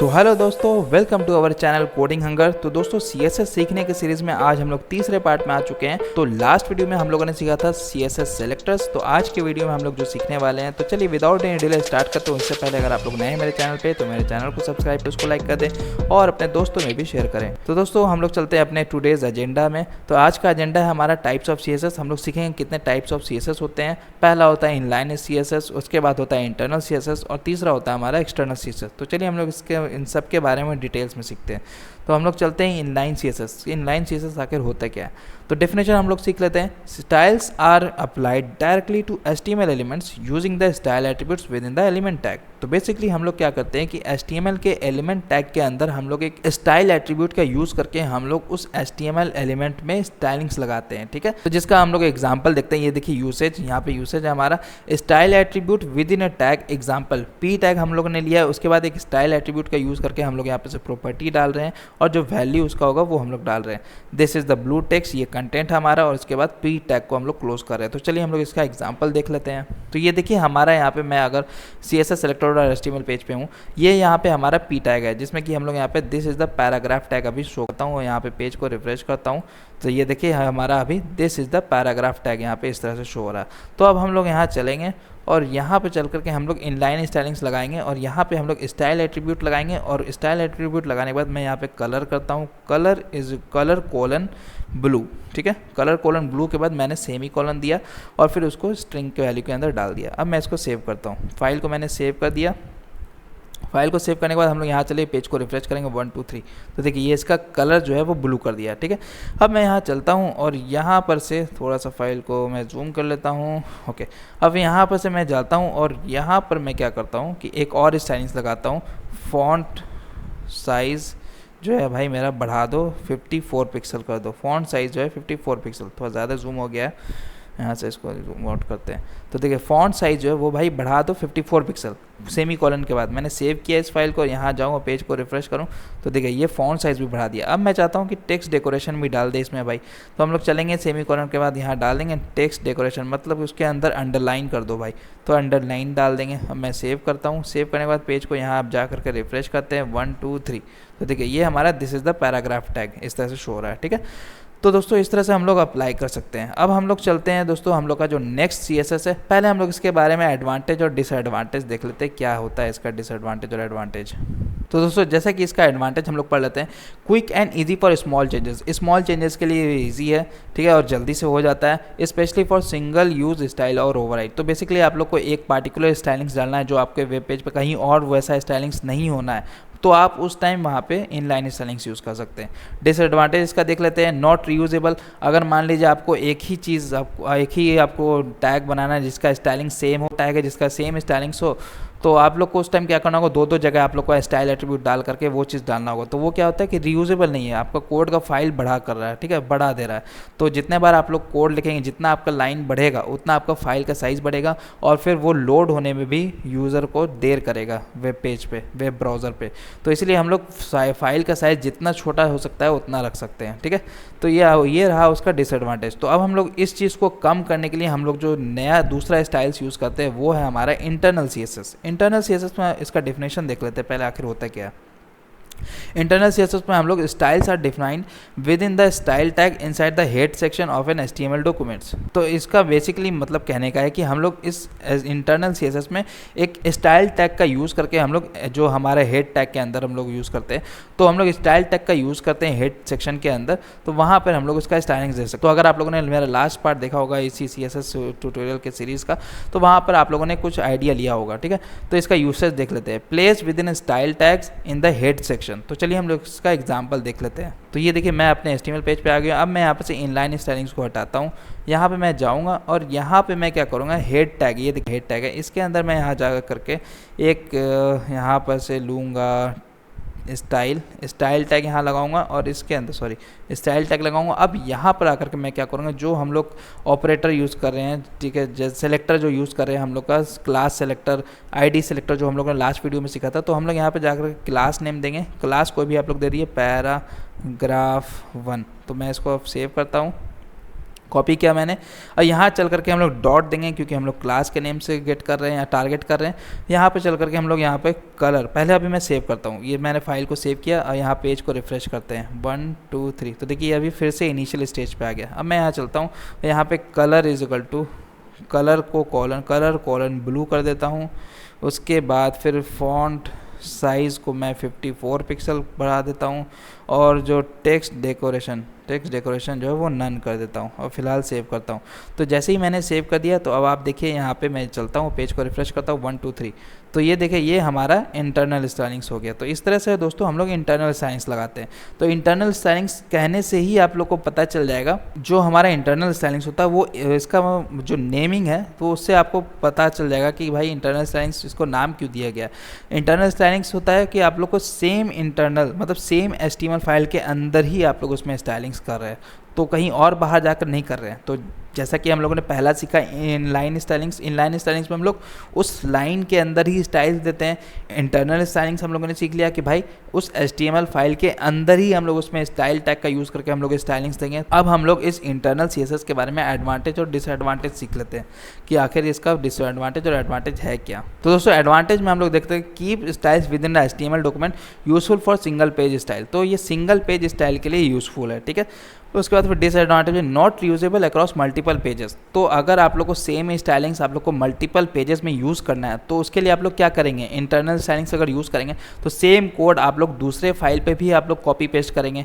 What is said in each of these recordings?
तो हेलो दोस्तों, welcome to our channel coding hunger. तो दोस्तों CSS सीखने के सीरीज में आज हम लोग तीसरे पार्ट में आ चुके हैं। तो लास्ट वीडियो में हम लोगों ने सीखा था CSS सेलेक्टर्स। तो आज के वीडियो में हम लोग जो सीखने वाले हैं, तो चलिए विदाउट एनी डिले स्टार्ट करते हैं। उससे पहले अगर आप लोग नए हैं मेरे चैनल पे तो मेरे चैनल को सब्सक्राइब, उसको लाइक कर दें और अपने दोस्तों में भी शेयर करें। तो दोस्तों हम लोग चलते हैं अपने टूडेज एजेंडा में। तो आज का एजेंडा है हमारा टाइप्स ऑफ CSS। हम लोग सीखेंगे कितने टाइप्स ऑफ CSS होते हैं। पहला होता है इनलाइन CSS, उसके बाद होता है इंटरनल CSS और तीसरा होता है हमारा एक्सटर्नल CSS। तो चलिए हम लोग इन सब के बारे में डिटेल्स में सीखते हैं। तो हम लोग चलते हैं इनलाइन CSS। इनलाइन CSS आखिर होता क्या है, तो डेफिनेशन हम लोग सीख लेते हैं। Styles are applied directly to HTML elements using the style attributes within the element tag. तो बेसिकली हम लोग क्या करते हैं कि HTML के एलिमेंट टैग के अंदर हम लोग एक स्टाइल एट्रीब्यूट का यूज करके हम लोग उस HTML एलिमेंट में स्टाइलिंग्स लगाते हैं। ठीक है, तो जिसका हम लोग एग्जांपल देखते हैं। ये देखिए यूसेज, यहाँ पे यूसेज है हमारा style attribute with in a tag. Example p tag हम लोगों ने लिया है, उसके बाद एक स्टाइल एट्रीब्यूट का यूज करके हम लोग यहाँ पे से प्रॉपर्टी डाल रहे हैं और जो वैल्यू उसका होगा वो हम लोग डाल रहे हैं। This is the blue text, ये कंटेंट हमारा, और उसके बाद p टैग को हम लोग क्लोज कर रहे हैं। तो चलिए हम लोग इसका एग्जांपल देख लेते हैं। तो ये देखिए हमारा यहाँ पे, मैं अगर CSS सेलेक्टर और HTML पेज पे हूँ, ये यहाँ पे हमारा p टैग है, जिसमें कि हम लोग यहाँ पे this is the paragraph tag अभी शो करता हूँ और यहाँ पे पेज को रिफ्रेश करता हूँ। तो ये देखिए हमारा अभी this is the paragraph tag यहाँ पे इस तरह से शो हो रहा है। तो अब हम लोग यहाँ चलेंगे और यहाँ पे चल करके हम लोग इनलाइन स्टाइलिंग्स लगाएंगे और यहाँ पे हम लोग स्टाइल एट्रीब्यूट लगाएंगे। और स्टाइल एट्रीब्यूट लगाने के बाद मैं यहाँ पे कलर करता हूँ, colour is colour colon blue. ठीक है, कलर कोलन ब्लू के बाद मैंने सेमी कोलन दिया और फिर उसको स्ट्रिंग के वैल्यू के अंदर डाल दिया। अब मैं इसको सेव करता हूँ, फाइल को मैंने सेव कर दिया। फाइल को सेव करने के बाद हम लोग यहाँ चलिए पेज को रिफ्रेश करेंगे 1 2 3। तो देखिए ये इसका कलर जो है वो ब्लू कर दिया। ठीक है, अब मैं यहाँ चलता हूँ और यहाँ पर से थोड़ा सा फाइल को मैं जूम कर लेता हूँ। ओके, अब यहाँ पर से मैं जाता हूँ और यहाँ पर मैं क्या करता हूँ कि एक और स्टाइलिंग्स लगाता हूँ। फॉन्ट साइज़ जो है भाई मेरा बढ़ा दो, 54 पिक्सल कर दो। फॉन्ट साइज़ जो है 54 पिक्सल, थोड़ा ज़्यादा जूम हो गया है, यहाँ से इसको जूम आउट करते हैं। तो देखिए फॉन्ट साइज़ जो है वो भाई बढ़ा दो 54 पिक्सल, सेमी कॉलन के बाद मैंने सेव किया इस फाइल को। यहाँ जाऊँ और पेज को रिफ्रेश करूँ तो देखिए ये फॉन्ट साइज़ भी बढ़ा दिया। अब मैं चाहता हूँ कि टेक्स्ट डेकोरेशन भी डाल दे इसमें भाई। तो हम लोग चलेंगे सेमी कॉलन के बाद यहाँ डाल देंगे टेक्स्ट डेकोरेशन, मतलब उसके अंदर अंडरलाइन कर दो भाई। तो अंडरलाइन डाल देंगे। अब मैं सेव करता हूँ, सेव करने के बाद पेज को यहाँ आप जा करके रिफ्रेश करते हैं 1 2 3। तो देखिए ये हमारा this is the paragraph tag इस तरह से शो हो रहा है। ठीक है, तो दोस्तों इस तरह से हम लोग अप्लाई कर सकते हैं। अब हम लोग चलते हैं दोस्तों हम लोग का जो नेक्स्ट CSS है। पहले हम लोग इसके बारे में एडवांटेज और डिसएडवांटेज देख लेते हैं, क्या होता है इसका डिसएडवांटेज और एडवांटेज। तो दोस्तों जैसा कि इसका एडवांटेज हम लोग पढ़ लेते हैं, quick and easy for small changes. Small changes के लिए इजी है, ठीक है, और जल्दी से हो जाता है। Specially for single use style और ओवरराइड। तो बेसिकली आप लोग को एक पार्टिकुलर स्टाइलिंग्स डालना है जो आपके वेब पेज पर कहीं और वैसा स्टाइलिंग्स नहीं होना है, तो आप उस टाइम वहाँ पे इनलाइन स्टाइलिंग्स यूज़ कर सकते हैं। डिसएडवांटेज इसका देख लेते हैं, नॉट रीयूजेबल। अगर मान लीजिए आपको एक ही चीज़, एक ही आपको टैग बनाना है जिसका स्टाइलिंग सेम हो, टैग है जिसका सेम स्टाइलिंग्स हो, तो आप लोग को उस टाइम क्या करना होगा, दो जगह आप लोग को स्टाइल एट्रीब्यूट डाल करके वो चीज़ डालना होगा। तो वो क्या होता है कि रीयूजेबल नहीं है, आपका कोड का फाइल बढ़ा कर रहा है, ठीक है, बढ़ा दे रहा है। तो जितने बार आप लोग कोड लिखेंगे, जितना आपका लाइन बढ़ेगा उतना आपका फाइल का साइज़ बढ़ेगा और फिर वो लोड होने में भी यूज़र को देर करेगा वेब पेज पे, वेब ब्राउज़र पे। तो इसलिए हम लोग फाइल का साइज़ जितना छोटा हो सकता है उतना रख सकते हैं। ठीक है, तो ये रहा उसका डिसएडवांटेज। तो अब हम लोग इस चीज़ को कम करने के लिए हम लोग जो नया दूसरा स्टाइल्स यूज़ करते हैं वो है हमारा इंटरनल CSS। इंटरनल CSS में इसका डेफिनेशन देख लेते हैं पहले आखिर होता क्या है। इंटरनल CSS में हम लोग styles are defined within the style tag inside the head section of an HTML documents. तो इसका बेसिकली मतलब कहने का है कि हम लोग इस इंटरनल CSS में एक स्टाइल टैग का यूज़ करके हम लोग जो हमारे हेड टैग के अंदर हम लोग यूज़ करते हैं, तो हम लोग स्टाइल टैग का यूज़ करते हैं हेड सेक्शन के अंदर। तो वहाँ पर हम लोग उसका स्टाइलिंग दे सकते हैं। तो अगर आप लोगों ने मेरा लास्ट पार्ट देखा होगा इसी CSS ट्यूटोरियल के सीरीज़ का, तो वहाँ पर आप लोगों ने कुछ आइडिया लिया होगा। ठीक है, तो इसका यूसेज देख लेते हैं। Place with in style tags in the head section. तो चलिए हम लोग इसका एग्जांपल देख लेते हैं। तो ये देखिए मैं अपने HTML पेज पे आ गया। अब मैं यहाँ पे से इनलाइन स्टाइलिंग्स को हटाता हूँ, यहाँ पे मैं जाऊँगा और यहाँ पे मैं क्या करूँगा, हेड टैग, ये देखिए हेड टैग है, इसके अंदर मैं यहाँ जा करके एक यहाँ पर से लूँगा स्टाइल टैग यहाँ लगाऊंगा और इसके अंदर स्टाइल टैग लगाऊंगा। अब यहाँ पर आकर के मैं क्या करूँगा, जो हम लोग ऑपरेटर यूज़ कर रहे हैं, ठीक है, जैसे सेलेक्टर जो यूज़ कर रहे हैं हम लोग का, क्लास सेलेक्टर, ID सेलेक्टर, जो हम लोग ने लास्ट वीडियो में सीखा था, तो हम लोग यहाँ पे जाकर क्लास नेम देंगे। क्लास कोई भी आप लोग दे दिए पैराग्राफ 1। तो मैं इसको अब सेव करता हूँ। कॉपी किया मैंने, और यहाँ चल करके हम लोग डॉट देंगे क्योंकि हम लोग क्लास के नेम से गेट कर रहे हैं या टारगेट कर रहे हैं। यहाँ पे चल करके हम लोग यहाँ पे कलर, पहले अभी मैं सेव करता हूँ, ये मैंने फाइल को सेव किया और यहाँ पेज को रिफ्रेश करते हैं 1 2 3, तो देखिए अभी फिर से इनिशियल स्टेज पे आ गया। अब मैं यहाँ चलता हूँ, यहाँ पे colour is equal to colour को कलर कॉलन ब्लू कर देता हूँ। उसके बाद फिर फॉन्ट साइज़ को मैं 54 पिक्सल बढ़ा देता हूँ, और जो टेक्स्ट डेकोरेशन जो है वो नन कर देता हूँ, और फिलहाल सेव करता हूँ। तो जैसे ही मैंने सेव कर दिया तो अब आप देखिए यहाँ पे मैं चलता हूँ, पेज को रिफ्रेश करता हूँ 1 2 3, तो ये देखिए ये हमारा इंटरनल स्टाइलिंग्स हो गया। तो इस तरह से दोस्तों हम लोग इंटरनल स्टाइलिंग्स लगाते हैं। तो इंटरनल स्टाइलिंग्स कहने से ही आप लोग को पता चल जाएगा जो हमारा इंटरनल स्टाइलिंग्स होता है वो इसका जो नेमिंग है तो उससे आपको पता चल जाएगा कि भाई इंटरनल स्टाइलिंग्स इसको नाम क्यों दिया गया। इंटरनल स्टाइलिंग्स होता है कि आप लोग को सेम इंटरनल मतलब सेम HTML फाइल के अंदर ही आप लोग उसमें स्टाइलिंग्स कर रहे हैं, तो कहीं और बाहर जाकर नहीं कर रहे हैं। तो जैसा कि हम लोगों ने पहला सीखा इनलाइन स्टाइलिंग्स में हम लोग उस लाइन के अंदर ही स्टाइल्स देते हैं। इंटरनल स्टाइलिंग्स हम लोगों ने सीख लिया कि भाई उस HTML फाइल के अंदर ही हम लोग उसमें स्टाइल टैग का यूज़ करके हम लोग स्टाइलिंग्स देंगे। अब हम लोग इस इंटरनल CSS के बारे में एडवांटेज और डिसएडवांटेज सीख लेते हैं कि आखिर इसका डिसएडवांटेज और एडवांटेज है क्या। तो दोस्तों एडवांटेज में हम लोग देखते हैं keep styles with in the HTML document useful for single page style, तो ये सिंगल पेज स्टाइल के लिए यूजफुल है, ठीक है। उसके बाद फिर डिसएडवांटेज है not reusable across multiple pages, तो अगर आप लोग को सेम स्टाइलिंग्स आप लोग को मल्टीपल पेजेस में यूज़ करना है तो उसके लिए आप लोग क्या करेंगे, इंटरनल स्टाइलिंग्स अगर यूज़ करेंगे तो सेम कोड आप लोग दूसरे फाइल पे भी आप लोग कॉपी पेस्ट करेंगे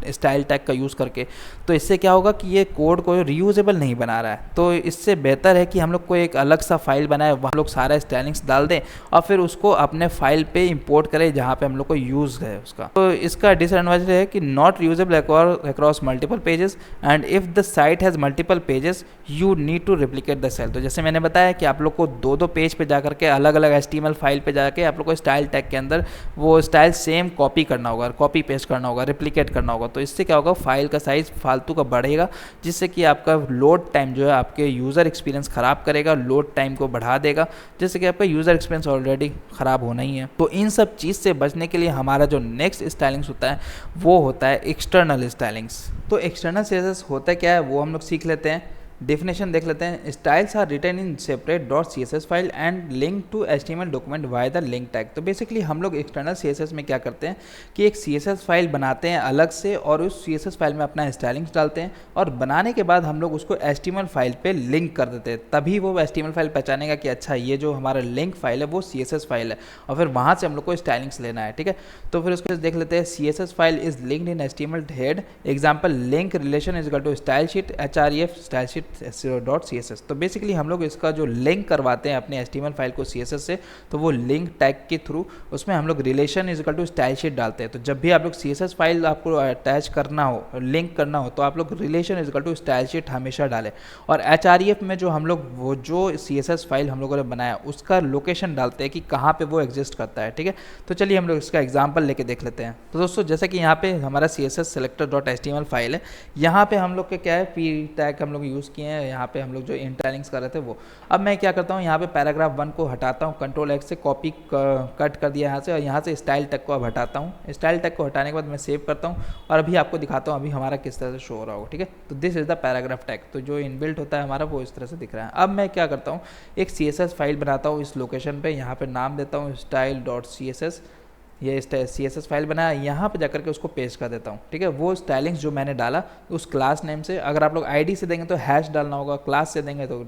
स्टाइल टैग का यूज़ करके। तो इससे क्या होगा कि ये कोड को रीयूजेबल नहीं बना रहा है, तो इससे बेहतर है कि हम लोग को एक अलग सा फाइल बनाए, वहाँ लोग सारा स्टाइलिंग्स डाल दें और फिर उसको अपने फाइल पे इंपोर्ट करें जहाँ पे हम लोग को यूज़ है उसका। तो इसका डिसएडवांटेज है कि not reusable across multiple pages and if the site has multiple pages you need to replicate the cell. तो जैसे मैंने बताया कि आप लोग को दो पेज पे जा करके अलग अलग HTML फाइल पे जाके आप लोग को स्टाइल टैग के अंदर वो स्टाइल सेम कॉपी करना होगा, कॉपी पेस्ट करना होगा, रिप्लिकेट करना होगा। तो इससे क्या होगा, फाइल का साइज़ फालतू का बढ़ेगा, जिससे कि आपका लोड टाइम जो है आपके यूज़र एक्सपीरियंस ख़राब करेगा, लोड टाइम को बढ़ा देगा, जिससे कि आपका यूज़र एक्सपीरियंस ऑलरेडी ख़राब होना ही है। तो इन सब चीज़ से बचने के लिए हमारा जो नेक्स्ट स्टाइलिंग्स होता है वो होता है एक्सटर्नल स्टाइलिंग्स। तो एक्सटर्नल CSS होता क्या है वो हम लोग सीख लेते हैं, डेफिनेशन देख लेते हैं। Styles are written in separate .css file and link to HTML document via the link tag. तो बेसिकली हम लोग एक्सटर्नल CSS में क्या करते हैं कि एक CSS फाइल बनाते हैं अलग से और उस CSS फाइल में अपना स्टाइलिंग्स डालते हैं, और बनाने के बाद हम लोग उसको HTML फाइल पे लिंक कर देते हैं, तभी वो HTML फाइल पहचानेगा कि अच्छा ये जो हमारा लिंक फाइल है वो CSS फाइल है, और फिर वहाँ से हम लोग को स्टाइलिंग्स लेना है, ठीक है। तो फिर उसके देख लेते हैं CSS file is linked in HTML head example link relation is equal to style sheet href style sheet .css। तो बेसिकली हम लोग इसका जो लिंक करवाते हैं अपने HTML फाइल को CSS से, तो वो लिंक टैग के थ्रू उसमें हम लोग relation is equal to style sheet डालते हैं। तो जब भी आप लोग CSS फाइल आपको अटैच करना हो, लिंक करना हो, तो आप लोग relation is equal to style sheet हमेशा डालें, और href में जो हम लोग वो जो CSS फाइल हम लोगों ने बनाया उसका लोकेशन डालते हैं कि कहाँ पे वो एग्जिस्ट करता है, ठीक है। तो चलिए हम लोग इसका एग्जाम्पल लेके देख लेते हैं। तो दोस्तों जैसे कि यहाँ पे हमारा CSS selector.html फाइल है, यहाँ पे हम लोग के क्या है p टैग हम लोग यूज़ किए हैं, यहाँ पे हम लोग जो इंटरलिंक्स कर रहे थे वो। अब मैं क्या करता हूँ, यहाँ पे पैराग्राफ 1 को हटाता हूँ, Ctrl+X से कॉपी कट कर दिया यहाँ से, और यहाँ से स्टाइल टैग को अब हटाता हूँ। स्टाइल टैग को हटाने के बाद मैं सेव करता हूँ और अभी आपको दिखाता हूँ अभी हमारा किस तरह से शो हो रहा होगा, ठीक है। तो this is the paragraph tag, तो जो इनबिल्ट होता है हमारा वो इस तरह से दिख रहा है। अब मैं क्या करता हूँ, एक CSS फाइल बनाता हूँ इस लोकेशन पे, यहाँ पे नाम देता हूँ style.css, ये CSS फाइल बनाया, यहाँ पे जाकर के उसको पेस्ट कर देता हूँ, ठीक है। वो स्टाइलिंग्स जो मैंने डाला उस क्लास नेम से, अगर आप लोग ID से देंगे तो हैश डालना होगा, क्लास से देंगे तो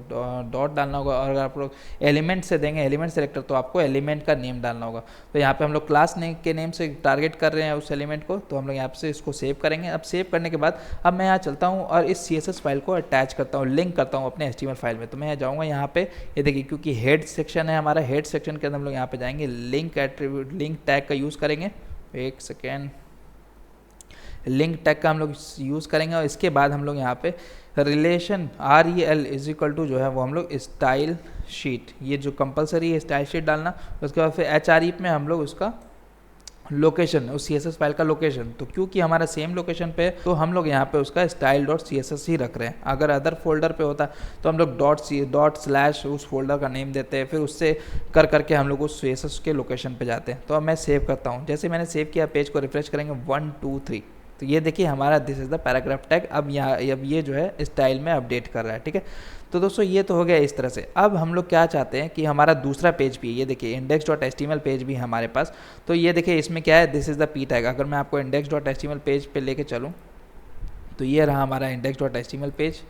डॉट डालना होगा, और अगर आप लोग एलिमेंट से देंगे एलिमेंट सेलेक्टर तो आपको एलिमेंट का नेम डालना होगा। तो यहाँ पे हम लोग क्लास नेम के नेम से टारगेट कर रहे हैं उस एलिमेंट को, तो हम लोग यहाँ से इसको सेव करेंगे। अब सेव करने के बाद अब मैं यहाँ चलता हूँ और इस CSS फाइल को अटैच करता हूँ, लिंक करता हूँ अपने HTML फाइल में। तो मैं जाऊँगा यहाँ पे, ये देखिए क्योंकि हेड सेक्शन है हमारा, हेड सेक्शन के अंदर हम लोग यहाँ पे जाएंगे, लिंक एट्रीब्यूट लिंक टैग का यूज़ करेंगे, एक सेकेंड, लिंक टैग का हम लोग यूज़ करेंगे, और इसके बाद हम लोग यहाँ पे relation REL is equal to जो है वो हम लोग स्टाइल शीट, ये जो कंपलसरी है स्टाइल शीट डालना। उसके बाद फिर href में हम लोग उसका लोकेशन, उस CSS फाइल का लोकेशन, तो क्योंकि हमारा सेम लोकेशन पे तो हम लोग यहाँ पे उसका style.css ही रख रहे हैं। अगर अदर फोल्डर पे होता तो हम लोग डॉट/ उस फोल्डर का नेम देते हैं, फिर उससे कर करके हम लोग उस CSS के लोकेशन पे जाते हैं। तो अब मैं सेव करता हूँ, जैसे मैंने सेव किया पेज को रिफ्रेश करेंगे 1 2 3, तो ये देखिए हमारा this is the paragraph tag अब ये जो है स्टाइल में अपडेट कर रहा है, ठीक है। तो दोस्तों ये तो हो गया इस तरह से। अब हम लोग क्या चाहते हैं कि हमारा दूसरा पेज भी, ये देखिए index.html पेज भी है हमारे पास। तो ये देखिए इसमें क्या है, this is the P tag. अगर मैं आपको index.html पेज पे लेके चलूँ तो ये रहा हमारा index.html पेज।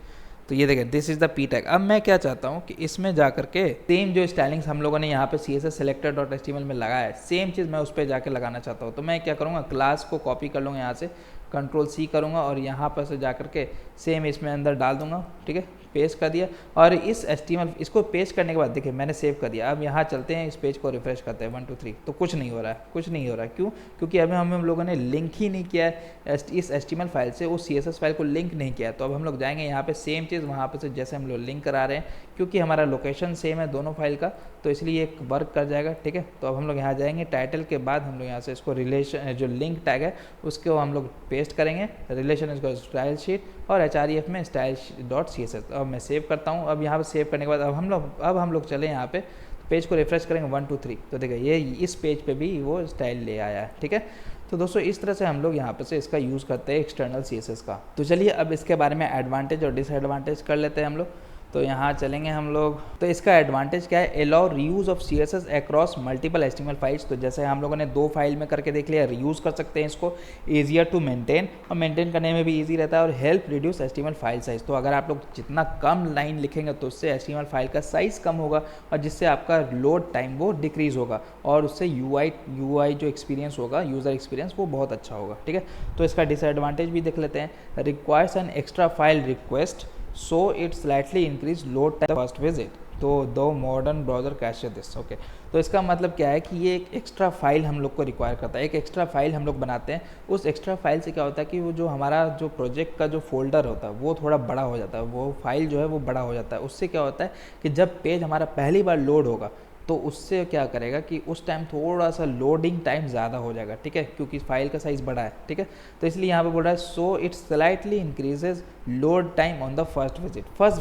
तो ये देखें this is the P tag. अब मैं क्या चाहता हूँ कि इसमें जा करके सेम जो स्टाइलिंग्स हम लोगों ने यहाँ पे CSS selector.html में लगाया है, सेम चीज़ मैं उस पर जाके लगाना चाहता हूँ। तो मैं क्या करूँगा, क्लास को कॉपी कर लूँगा यहाँ से, Ctrl+C करूँगा और यहाँ पर से जा करके सेम इसमें अंदर डाल दूँगा, ठीक है। पेस्ट कर दिया और इस HTML इसको पेस्ट करने के बाद देखिए मैंने सेव कर दिया। अब यहाँ चलते हैं, इस पेज को रिफ्रेश करते हैं 1 2 3, तो कुछ नहीं हो रहा है, कुछ नहीं हो रहा है। क्यों? क्योंकि अभी हम लोगों ने लिंक ही नहीं किया है इस HTML फाइल से, उस CSS फाइल को लिंक नहीं किया। तो अब हम लोग जाएंगे यहाँ पे सेम चीज़ वहाँ पे से जैसे हम लोग लिंक करा रहे हैं, क्योंकि हमारा लोकेशन सेम है दोनों फाइल का, तो इसलिए एक वर्क कर जाएगा, ठीक है। तो अब हम लोग यहाँ जाएंगे, टाइटल के बाद हम लोग यहाँ से इसको रिलेशन जो लिंक टैग है उसको हम लोग पेस्ट करेंगे, रिलेशन इसको स्टाइल शीट और href में style.css। अब मैं सेव करता हूँ। अब यहाँ पे सेव करने के बाद अब हम लोग चले यहाँ पे पेज को रिफ्रेश करेंगे 1 2 3, तो देखिए ये इस पेज पे भी वो स्टाइल ले आया है, ठीक है। तो दोस्तों इस तरह से हम लोग यहाँ पे से इसका यूज़ करते हैं एक्सटर्नल CSS का। तो चलिए अब इसके बारे में एडवांटेज और डिसएडवांटेज कर लेते हैं हम लोग। तो यहाँ चलेंगे हम लोग। तो इसका एडवांटेज क्या है, allow reuse of CSS across multiple HTML files. तो जैसे हम लोगों ने 2 फाइल में करके देख लिया, रीयूज़ कर सकते हैं इसको, ईजियर टू मेंटेन, और मेंटेन करने में भी ईजी रहता है, और help reduce HTML file size. तो अगर आप लोग जितना कम लाइन लिखेंगे तो उससे HTML फाइल का साइज़ कम होगा और जिससे आपका लोड टाइम वो डिक्रीज़ होगा और उससे UI जो एक्सपीरियंस होगा, यूज़र एक्सपीरियंस, वो बहुत अच्छा होगा, ठीक है। तो इसका डिसएडवांटेज भी देख लेते हैं। Requires an extra file request so it slightly increase load time first visit। तो दो modern browser cache this, okay. तो इसका मतलब क्या है कि ये एक एक्स्ट्रा फाइल हम लोग को रिक्वायर करता है, एक एक्स्ट्रा फाइल हम लोग बनाते हैं। उस एक्स्ट्रा फाइल से क्या होता है कि वो जो हमारा जो प्रोजेक्ट का जो फोल्डर होता है वो थोड़ा बड़ा हो जाता है, वो फाइल जो है वो बड़ा हो जाता है। उससे क्या होता है कि जब पेज हमारा पहली बार लोड होगा तो उससे क्या करेगा कि उस टाइम थोड़ा सा लोडिंग टाइम ज़्यादा हो जाएगा, ठीक है, क्योंकि फाइल का साइज़ बड़ा है, ठीक है। तो इसलिए यहाँ पे बोल रहा है so it slightly increases load time on the first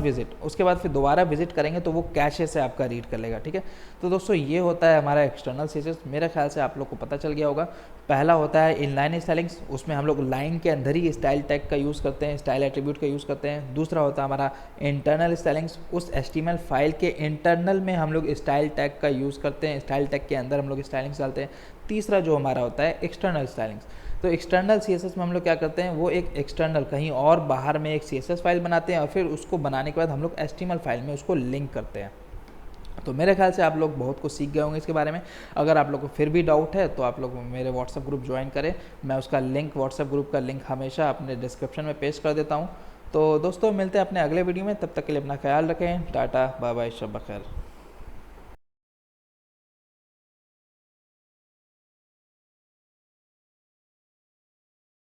visit. उसके बाद फिर दोबारा विजिट करेंगे तो वो कैशे से आपका रीड कर लेगा, ठीक है। तो दोस्तों ये होता है हमारा एक्सटर्नल CSS। मेरे ख्याल से आप लोग को पता चल गया होगा। पहला होता है इनलाइन स्टाइलिंग्स, उसमें हम लोग लाइन के अंदर ही स्टाइल टैग का यूज़ करते हैं, स्टाइल एट्रीब्यूट का यूज़ करते हैं। दूसरा होता है हमारा इंटरनल स्टाइलिंग्स, उस HTML फाइल के इंटरनल में हम लोग स्टाइल टैग का यूज़ करते हैं, स्टाइल टैग के अंदर हम लोग स्टाइलिंग्स डालते हैं। तीसरा जो हमारा होता है एक्सटर्नल स्टाइलिंग्स। तो एक्सटर्नल CSS में हम लोग क्या करते हैं, वो एक एक्सटर्नल कहीं और बाहर में एक CSS फाइल बनाते हैं और फिर उसको बनाने के बाद हम लोग HTML फाइल में उसको लिंक करते हैं। तो मेरे ख्याल से आप लोग बहुत कुछ सीख गए होंगे इसके बारे में। अगर आप लोग को फिर भी डाउट है तो आप लोग मेरे व्हाट्सअप ग्रुप ज्वाइन करें। मैं उसका लिंक, व्हाट्सअप ग्रुप का लिंक हमेशा अपने डिस्क्रिप्शन में पेस्ट कर देता हूँ। तो दोस्तों मिलते हैं अपने अगले वीडियो में, तब तक के लिए अपना ख्याल रखें। टाटा बाय बाय, शब बखैर।